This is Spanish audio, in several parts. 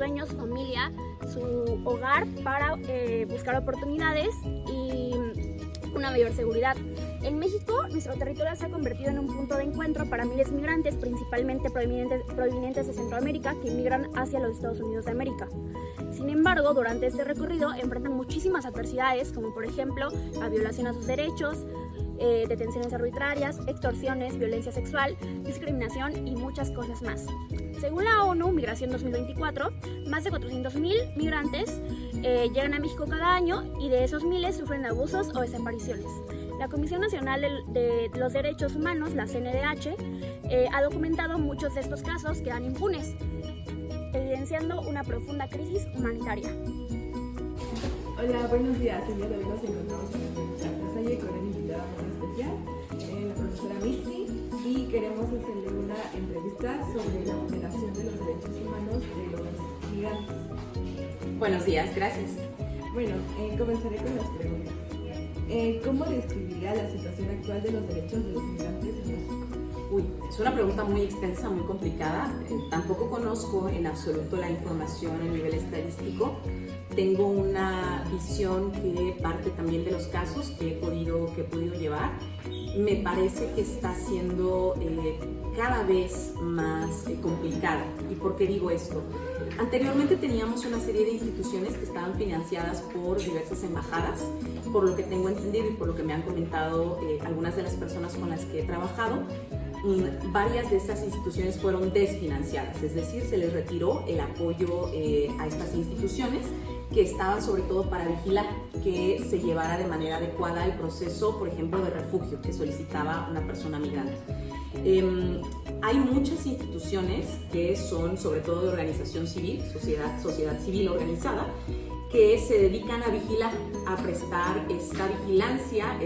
sueños, su familia, su hogar para buscar oportunidades y una mayor seguridad. En México, nuestro territorio se ha convertido en un punto de encuentro para miles de migrantes, principalmente provenientes de Centroamérica, que migran hacia los Estados Unidos de América. Sin embargo, durante este recorrido enfrentan muchísimas adversidades, como por ejemplo la violación a sus derechos, detenciones arbitrarias, extorsiones, violencia sexual, discriminación y muchas cosas más. Según la ONU Migración 2024, más de 400.000 migrantes llegan a México cada año y de esos miles sufren abusos o desapariciones. La Comisión Nacional de los Derechos Humanos, la CNDH, ha documentado muchos de estos casos que quedan impunes, evidenciando una profunda crisis humanitaria. Hola, buenos días. El día de hoy nos encontramos en la Salle con una invitada muy especial, la profesora Mitzi, y queremos hacerle una entrevista sobre la vulneración de los derechos humanos de los migrantes. Buenos días, gracias. Bueno, comenzaré con las preguntas. ¿Cómo describiría la situación actual de los derechos de los migrantes en México? Es una pregunta muy extensa, muy complicada. Tampoco conozco en absoluto la información a nivel estadístico. Tengo una visión que parte también de los casos que he podido llevar. Me parece que está siendo cada vez más complicada. ¿Y por qué digo esto? Anteriormente teníamos una serie de instituciones que estaban financiadas por diversas embajadas, por lo que tengo entendido y por lo que me han comentado algunas de las personas con las que he trabajado. Varias de estas instituciones fueron desfinanciadas, es decir, se les retiró el apoyo a estas instituciones que estaban sobre todo para vigilar que se llevara de manera adecuada el proceso, por ejemplo, de refugio que solicitaba una persona migrante. Hay muchas instituciones que son sobre todo de organización civil, sociedad civil organizada, que se dedican a vigilar, a prestar esta vigilancia,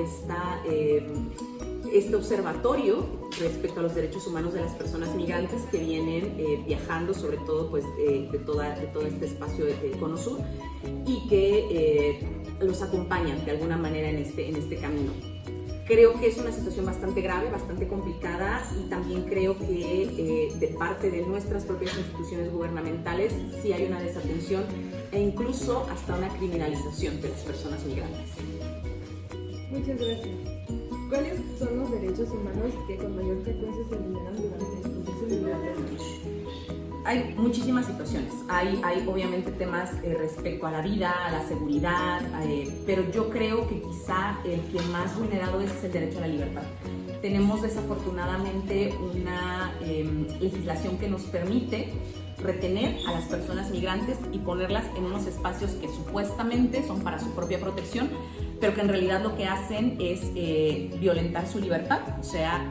este observatorio respecto a los derechos humanos de las personas migrantes que vienen viajando, sobre todo pues, de todo este espacio de Cono Sur, y que los acompañan de alguna manera en este camino. Creo que es una situación bastante grave, bastante complicada, y también creo que de parte de nuestras propias instituciones gubernamentales sí hay una desatención e incluso hasta una criminalización de las personas migrantes. Muchas gracias. ¿Cuáles son los derechos humanos que con mayor frecuencia se vulneran durante el proceso migratorio? Hay muchísimas situaciones. Hay obviamente temas respecto a la vida, a la seguridad, pero yo creo que quizá el que más vulnerado es el derecho a la libertad. Tenemos desafortunadamente una legislación que nos permite retener a las personas migrantes y ponerlas en unos espacios que supuestamente son para su propia protección, pero que en realidad lo que hacen es violentar su libertad, o sea,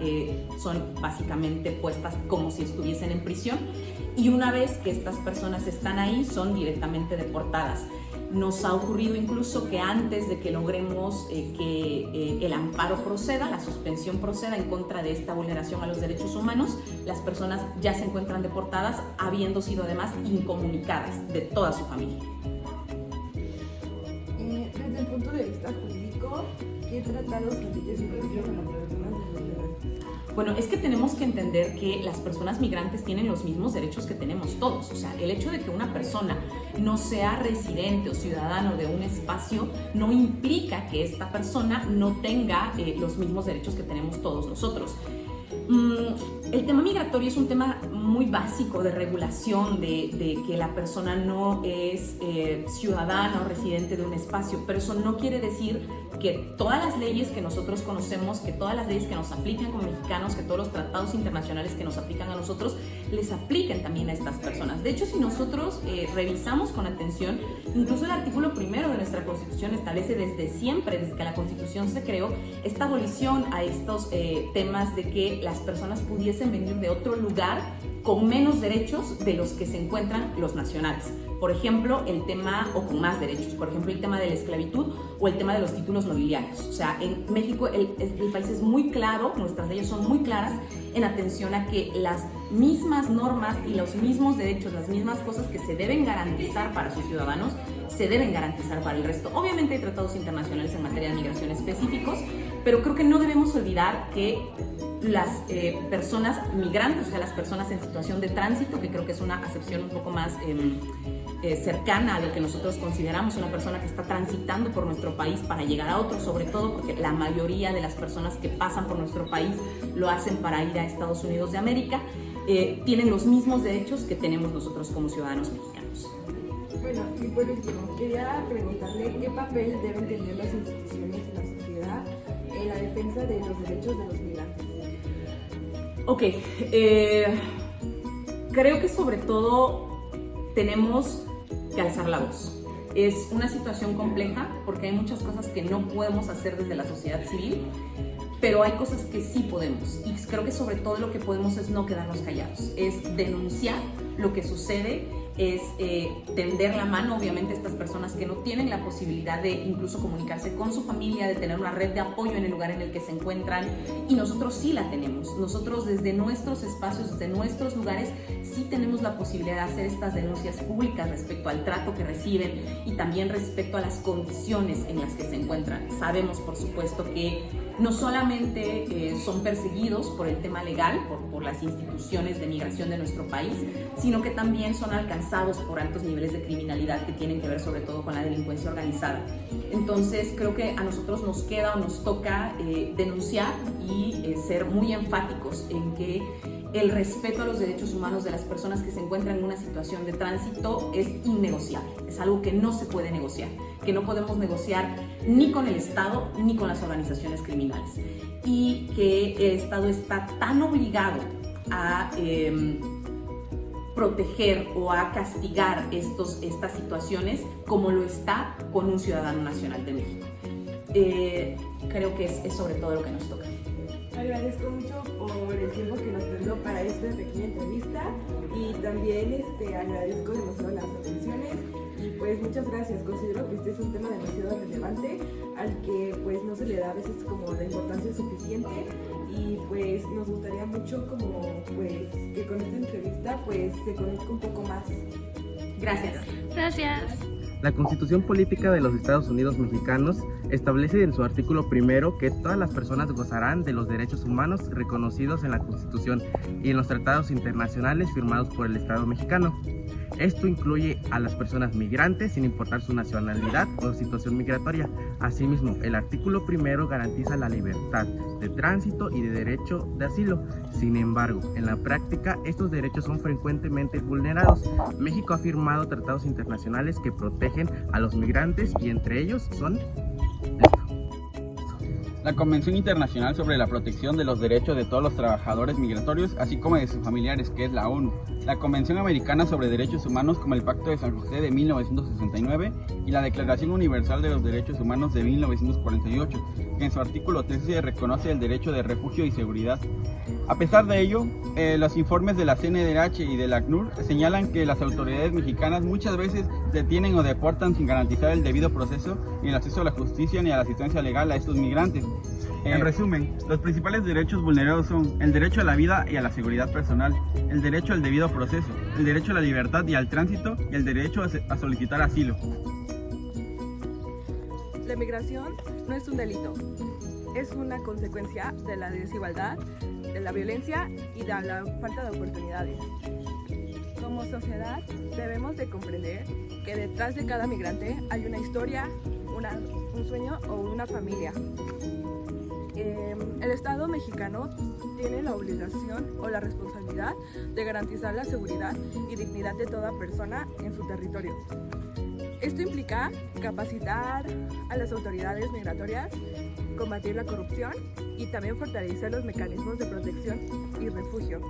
son básicamente puestas como si estuviesen en prisión, y una vez que estas personas están ahí son directamente deportadas. Nos ha ocurrido incluso que antes de que logremos que el amparo proceda, la suspensión proceda en contra de esta vulneración a los derechos humanos, las personas ya se encuentran deportadas, habiendo sido además incomunicadas de toda su familia. Desde el punto de vista jurídico, ¿qué tratados o leyes se protegen a las personas de los migrantes? Bueno, es que tenemos que entender que las personas migrantes tienen los mismos derechos que tenemos todos. O sea, el hecho de que una persona no sea residente o ciudadano de un espacio no implica que esta persona no tenga los mismos derechos que tenemos todos nosotros. El tema migratorio es un tema muy básico de regulación, de que la persona no es ciudadana o residente de un espacio, pero eso no quiere decir que todas las leyes que nosotros conocemos, que todas las leyes que nos aplican como mexicanos, que todos los tratados internacionales que nos aplican a nosotros, les apliquen también a estas personas. De hecho, si nosotros revisamos con atención, incluso el artículo 1 de nuestra Constitución establece desde siempre, desde que la Constitución se creó, esta abolición a estos temas de que las personas pudiesen venir de otro lugar con menos derechos de los que se encuentran los nacionales. Por ejemplo, el tema, o con más derechos, por ejemplo, el tema de la esclavitud o el tema de los títulos nobiliarios. O sea, en México el país es muy claro, nuestras leyes son muy claras en atención a que las mismas normas y los mismos derechos, las mismas cosas que se deben garantizar para sus ciudadanos, se deben garantizar para el resto. Obviamente hay tratados internacionales en materia de migración específicos, pero creo que no debemos olvidar que las personas migrantes, o sea, las personas en situación de tránsito, que creo que es una acepción un poco más cercana a lo que nosotros consideramos una persona que está transitando por nuestro país para llegar a otro, sobre todo porque la mayoría de las personas que pasan por nuestro país lo hacen para ir a Estados Unidos de América, tienen los mismos derechos que tenemos nosotros como ciudadanos mexicanos. Bueno, y por último, quería preguntarle qué papel deben tener las instituciones en la sociedad en la defensa de los derechos de los migrantes. Ok, creo que sobre todo tenemos que alzar la voz. Es una situación compleja porque hay muchas cosas que no podemos hacer desde la sociedad civil, pero hay cosas que sí podemos, y creo que sobre todo lo que podemos es no quedarnos callados, es denunciar lo que sucede, es tender la mano obviamente a estas personas que no tienen la posibilidad de incluso comunicarse con su familia, de tener una red de apoyo en el lugar en el que se encuentran, y nosotros sí la tenemos. Nosotros desde nuestros espacios, desde nuestros lugares, sí tenemos la posibilidad de hacer estas denuncias públicas respecto al trato que reciben y también respecto a las condiciones en las que se encuentran. Sabemos, por supuesto, que no solamente son perseguidos por el tema legal, por las instituciones de migración de nuestro país, sino que también son alcanzados por altos niveles de criminalidad que tienen que ver sobre todo con la delincuencia organizada. Entonces creo que a nosotros nos queda o nos toca denunciar y ser muy enfáticos en que el respeto a los derechos humanos de las personas que se encuentran en una situación de tránsito es innegociable, es algo que no se puede negociar, que no podemos negociar ni con el Estado ni con las organizaciones criminales, y que el Estado está tan obligado a proteger o a castigar estas situaciones como lo está con un ciudadano nacional de México. Creo que es sobre todo lo que nos toca. Agradezco mucho por el tiempo que nos brindó para esta pequeña entrevista, y también agradezco demasiado las atenciones, y pues muchas gracias. Considero que este es un tema demasiado relevante al que pues no se le da a veces como la importancia suficiente, y pues nos gustaría mucho como pues que con esta entrevista pues se conozca un poco más. Gracias. Gracias. La Constitución Política de los Estados Unidos Mexicanos establece en su artículo primero que todas las personas gozarán de los derechos humanos reconocidos en la Constitución y en los tratados internacionales firmados por el Estado mexicano. Esto incluye a las personas migrantes sin importar su nacionalidad o situación migratoria. Asimismo, el artículo primero garantiza la libertad de tránsito y de derecho de asilo. Sin embargo, en la práctica, estos derechos son frecuentemente vulnerados. México ha firmado tratados internacionales que protegen a los migrantes, y entre ellos son la Convención Internacional sobre la Protección de los Derechos de todos los Trabajadores Migratorios, así como de sus familiares, que es la ONU, la Convención Americana sobre Derechos Humanos, como el Pacto de San José de 1969, y la Declaración Universal de los Derechos Humanos de 1948, que en su artículo 13 reconoce el derecho de refugio y seguridad. A pesar de ello, los informes de la CNDH y de la ACNUR señalan que las autoridades mexicanas muchas veces detienen o deportan sin garantizar el debido proceso ni el acceso a la justicia ni a la asistencia legal a estos migrantes. En resumen, los principales derechos vulnerados son el derecho a la vida y a la seguridad personal, el derecho al debido proceso, el derecho a la libertad y al tránsito, y el derecho a solicitar asilo. La migración no es un delito, es una consecuencia de la desigualdad, de la violencia y de la falta de oportunidades. Como sociedad debemos de comprender que detrás de cada migrante hay una historia, un sueño o una familia. El Estado mexicano tiene la obligación o la responsabilidad de garantizar la seguridad y dignidad de toda persona en su territorio. Esto implica capacitar a las autoridades migratorias, combatir la corrupción y también fortalecer los mecanismos de protección y refugio.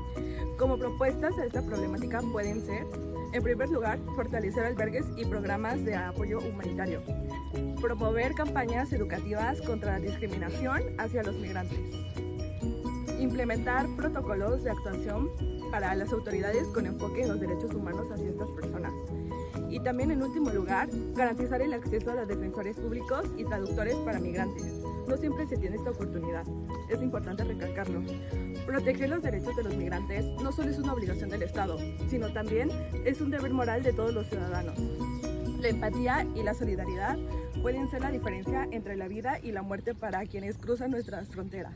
Como propuestas a esta problemática pueden ser, en primer lugar, fortalecer albergues y programas de apoyo humanitario, promover campañas educativas contra la discriminación hacia los migrantes, implementar protocolos de actuación para las autoridades con enfoque en los derechos humanos hacia estas personas. Y también, en último lugar, garantizar el acceso a los defensores públicos y traductores para migrantes. No siempre se tiene esta oportunidad, es importante recalcarlo. Proteger los derechos de los migrantes no solo es una obligación del Estado, sino también es un deber moral de todos los ciudadanos. La empatía y la solidaridad pueden ser la diferencia entre la vida y la muerte para quienes cruzan nuestras fronteras.